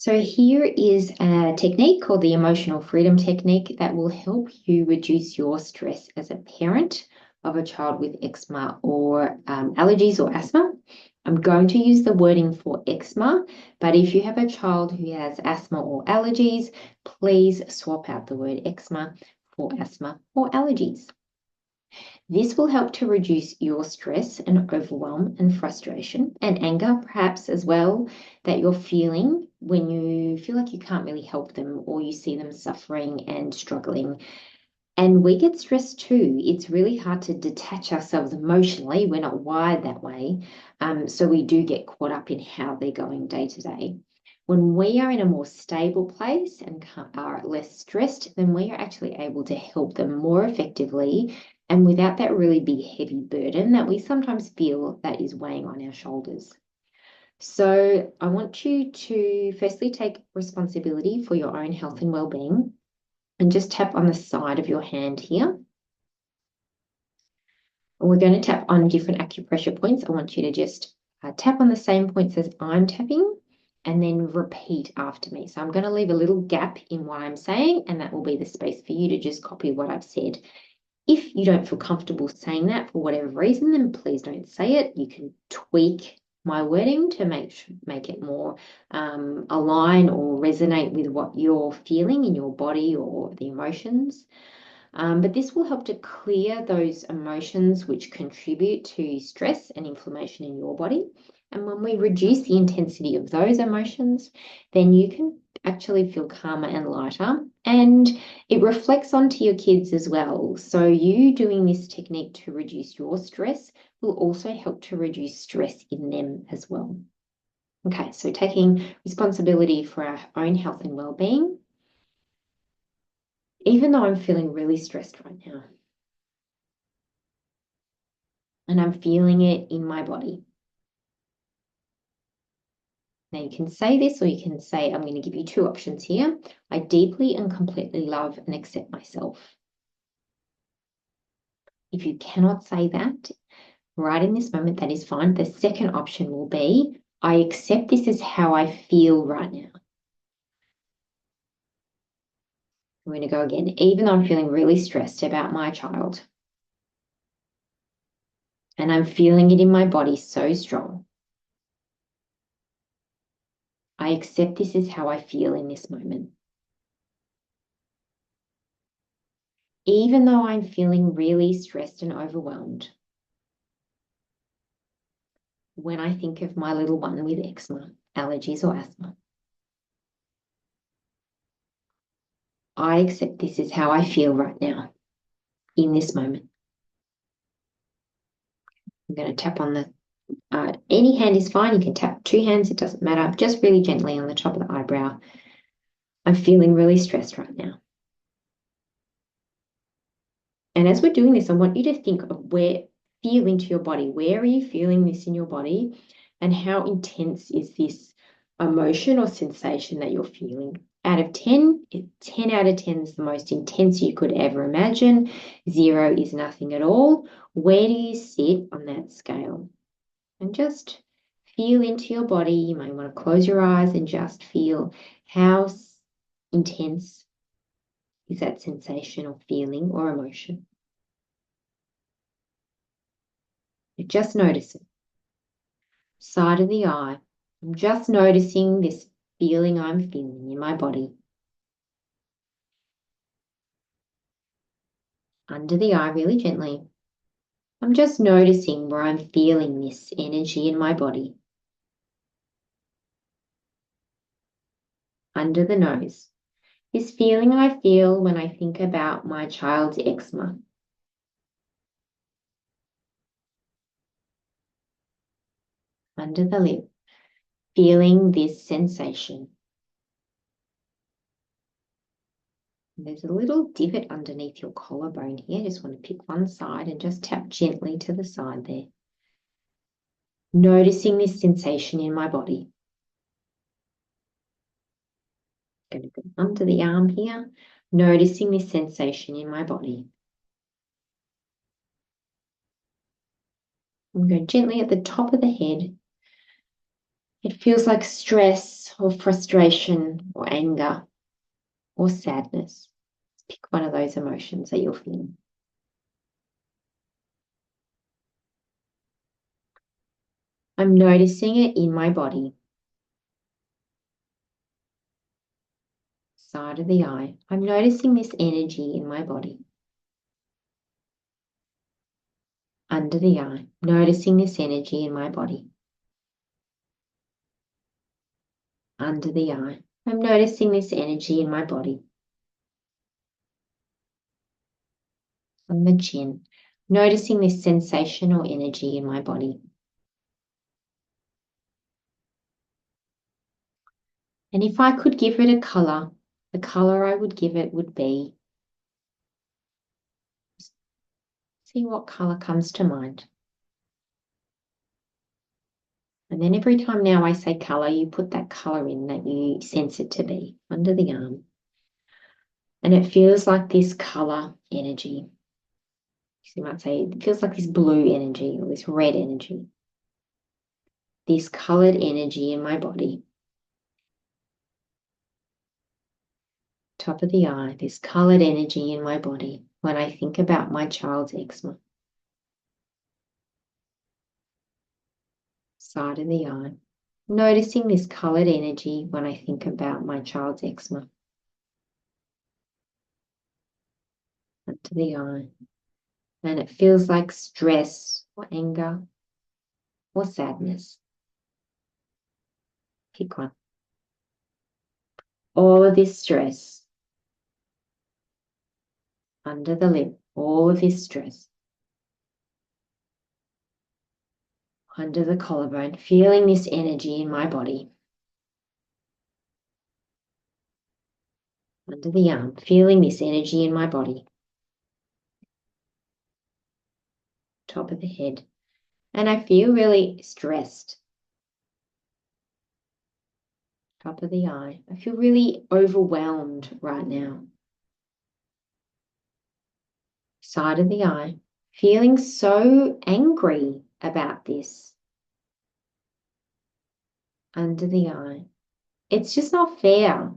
So here is a technique called the emotional freedom technique that will help you reduce your stress as a parent of a child with eczema or allergies or asthma. I'm going to use the wording for eczema, but if you have a child who has asthma or allergies, please swap out the word eczema for asthma or allergies. This will help to reduce your stress and overwhelm and frustration and anger, perhaps as well, that you're feeling when you feel like you can't really help them or you see them suffering and struggling. And we get stressed too. It's really hard to detach ourselves emotionally. We're not wired that way. So we do get caught up in how they're going day to day. When we are in a more stable place and are less stressed, then we are actually able to help them more effectively and without that really big, heavy burden that we sometimes feel that is weighing on our shoulders. So I want you to firstly take responsibility for your own health and well-being and just tap on the side of your hand here. We're going to tap on different acupressure points. I want you to just tap on the same points as I'm tapping and then repeat after me. So I'm going to leave a little gap in what I'm saying, and that will be the space for you to just copy what I've said. If you don't feel comfortable saying that for whatever reason, then please don't say it. You can tweak my wording to make it more align or resonate with what you're feeling in your body or the emotions. But this will help to clear those emotions which contribute to stress and inflammation in your body. And when we reduce the intensity of those emotions, then you can actually feel calmer and lighter. And it reflects onto your kids as well. So you doing this technique to reduce your stress will also help to reduce stress in them as well. Okay, so taking responsibility for our own health and well-being, even though I'm feeling really stressed right now, and I'm feeling it in my body. Now you can say this, or you can say, I'm going to give you two options here. I deeply and completely love and accept myself. If you cannot say that right in this moment, that is fine. The second option will be, I accept this is how I feel right now. I'm going to go again. Even though I'm feeling really stressed about my child, and I'm feeling it in my body so strong, I accept this is how I feel in this moment. Even though I'm feeling really stressed and overwhelmed, when I think of my little one with eczema, allergies, or asthma, I accept this is how I feel right now, in this moment. I'm going to tap on the, any hand is fine. You can tap two hands, it doesn't matter. Just really gently on the top of the eyebrow. I'm feeling really stressed right now. And as we're doing this, I want you to think of feel into your body. Where are you feeling this in your body? And how intense is this emotion or sensation that you're feeling? Out of 10, 10 out of 10 is the most intense you could ever imagine. 0 is nothing at all. Where do you sit on that scale? And just feel into your body. You might want to close your eyes and just feel how intense is that sensation or feeling or emotion. You just notice it. Side of the eye. I'm just noticing this feeling I'm feeling in my body. Under the eye really gently. I'm just noticing where I'm feeling this energy in my body. Under the nose. This feeling I feel when I think about my child's eczema. Under the lip. Feeling this sensation. There's a little divot underneath your collarbone here. Just want to pick one side and just tap gently to the side there. Noticing this sensation in my body. Going to go under the arm here, noticing this sensation in my body. I'm going gently at the top of the head. It feels like stress or frustration or anger or sadness. Pick one of those emotions that you're feeling. I'm noticing it in my body. Side of the eye. I'm noticing this energy in my body. Under the eye. Noticing this energy in my body. Under the eye. I'm noticing this energy in my body. On the chin. Noticing this sensation or energy in my body. And if I could give it a color, the color I would give it would be, see what color comes to mind. And then every time now I say color, you put that color in that you sense it to be under the arm. And it feels like this color energy. You might say it feels like this blue energy or this red energy. This colored energy in my body. Top of the eye, this colored energy in my body when I think about my child's eczema. Side of the eye. Noticing this colored energy when I think about my child's eczema. Under the eye. And it feels like stress or anger or sadness. Pick one. All of this stress under the lip, all of this stress under the collarbone, feeling this energy in my body. Under the arm, feeling this energy in my body. Top of the head. And I feel really stressed. Top of the eye. I feel really overwhelmed right now. Side of the eye. Feeling so angry about this. Under the eye. It's just not fair.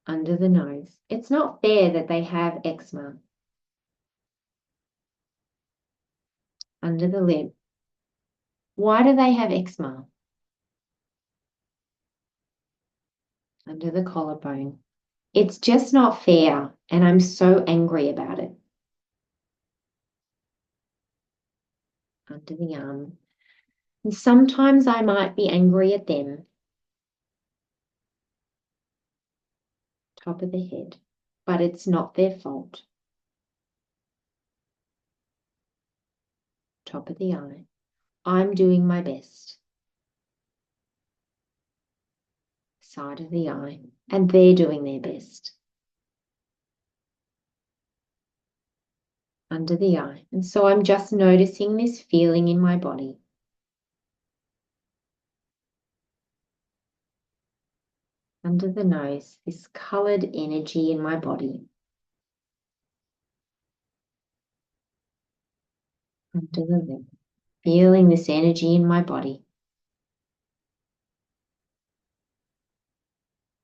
Under the nose. It's not fair that they have eczema. Under the lip. Why do they have eczema? Under the collarbone. It's just not fair, and I'm so angry about it. Under the arm. And sometimes I might be angry at them. Top of the head. But it's not their fault. Top of the eye. I'm doing my best. Side of the eye. And they're doing their best. Under the eye. And so I'm just noticing this feeling in my body. Under the nose, this colored energy in my body. Under the lip, feeling this energy in my body.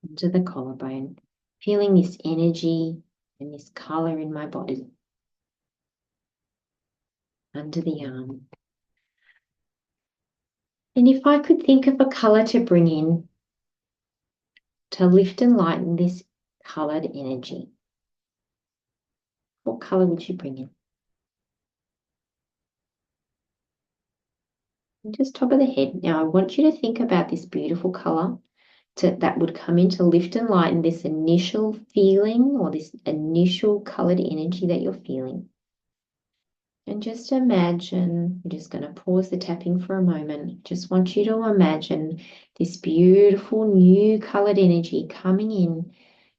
Under the collarbone, feeling this energy and this color in my body. Under the arm. And if I could think of a color to bring in to lift and lighten this colored energy, what color would you bring in? And just top of the head. Now I want you to think about this beautiful color that would come in to lift and lighten this initial feeling or this initial colored energy that you're feeling. And just imagine, I'm just going to pause the tapping for a moment. Just want you to imagine this beautiful new colored energy coming in,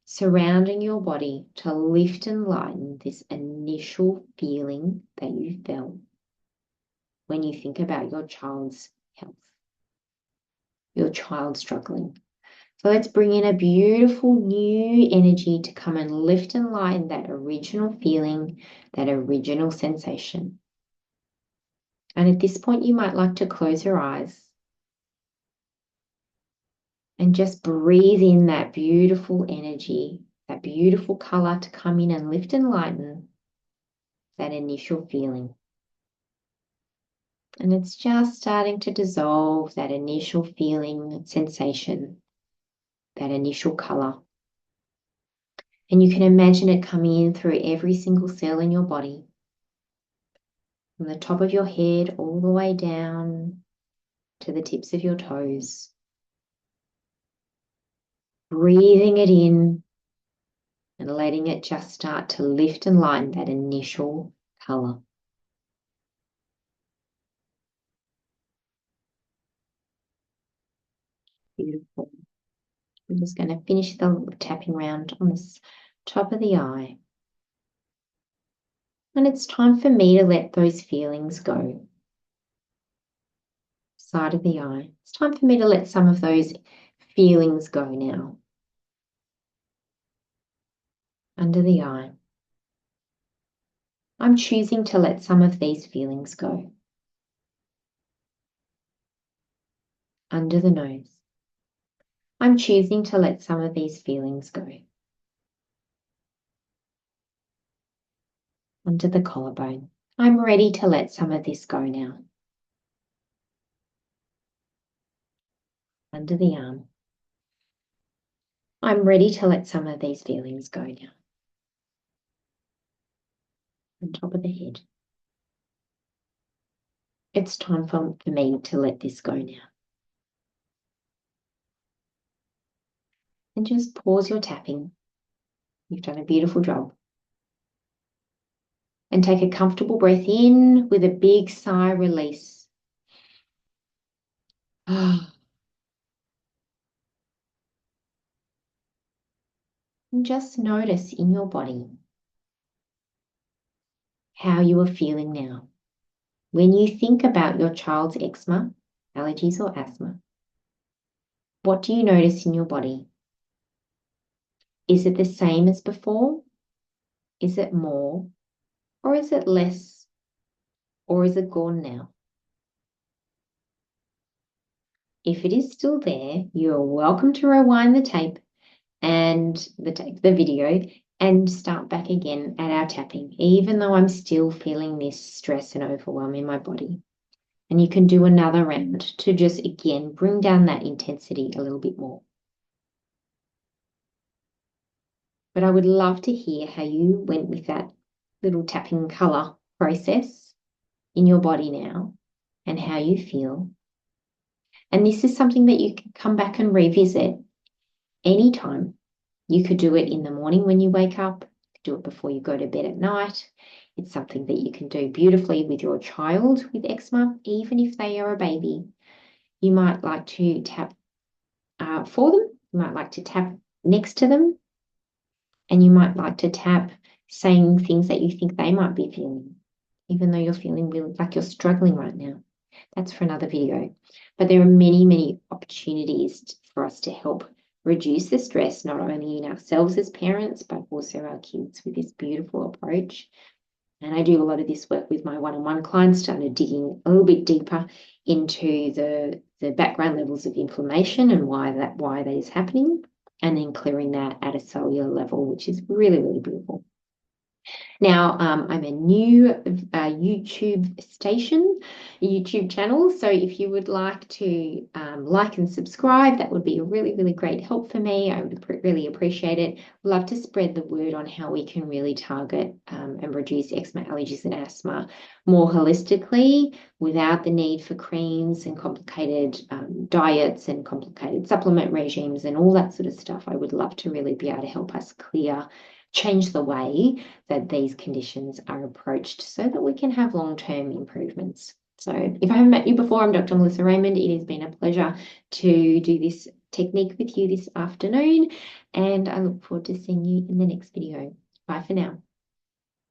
surrounding your body to lift and lighten this initial feeling that you felt when you think about your child's health, your child struggling. So let's bring in a beautiful new energy to come and lift and lighten that original feeling, that original sensation. And at this point, you might like to close your eyes And just breathe in that beautiful energy, that beautiful color to come in and lift and lighten that initial feeling. And it's just starting to dissolve that initial feeling, sensation, that initial color. And you can imagine it coming in through every single cell in your body, from the top of your head all the way down to the tips of your toes. Breathing it in and letting it just start to lift and lighten that initial color. Beautiful. I'm just going to finish the tapping round on this top of the eye. And it's time for me to let those feelings go. Side of the eye. It's time for me to let some of those feelings go now. Under the eye. I'm choosing to let some of these feelings go. Under the nose. I'm choosing to let some of these feelings go. Under the collarbone. I'm ready to let some of this go now. Under the arm. I'm ready to let some of these feelings go now. On top of the head. It's time for me to let this go now. And just pause your tapping. You've done a beautiful job. And take a comfortable breath in with a big sigh release. And just notice in your body how you are feeling now. When you think about your child's eczema, allergies or asthma, what do you notice in your body? Is it the same as before? Is it more? Or is it less? Or is it gone now? If it is still there, you're welcome to rewind the tape and the video and start back again at our tapping, even though I'm still feeling this stress and overwhelm in my body. And you can do another round to just, again, bring down that intensity a little bit more. But I would love to hear how you went with that little tapping color process in your body now and how you feel. And this is something that you can come back and revisit anytime. You could do it in the morning when you wake up, do it before you go to bed at night. It's something that you can do beautifully with your child with eczema, even if they are a baby. You might like to tap for them. You might like to tap next to them. And you might like to tap saying things that you think they might be feeling, even though you're feeling really like you're struggling right now. That's for another video. But there are many, many opportunities for us to help reduce the stress, not only in ourselves as parents, but also our kids with this beautiful approach. And I do a lot of this work with my one-on-one clients, started digging a little bit deeper into the background levels of inflammation and why that is happening, and then clearing that at a cellular level, which is really, really beautiful. Now, I'm a new YouTube channel. So if you would like to like and subscribe, that would be a really, really great help for me. I would really appreciate it. Love to spread the word on how we can really target and reduce eczema, allergies, and asthma more holistically without the need for creams and complicated diets and complicated supplement regimes and all that sort of stuff. I would love to really be able to help us change the way that these conditions are approached so that we can have long-term improvements. So if I haven't met you before, I'm Dr. Melissa Raymond. It has been a pleasure to do this technique with you this afternoon, and I look forward to seeing you in the next video. Bye for now.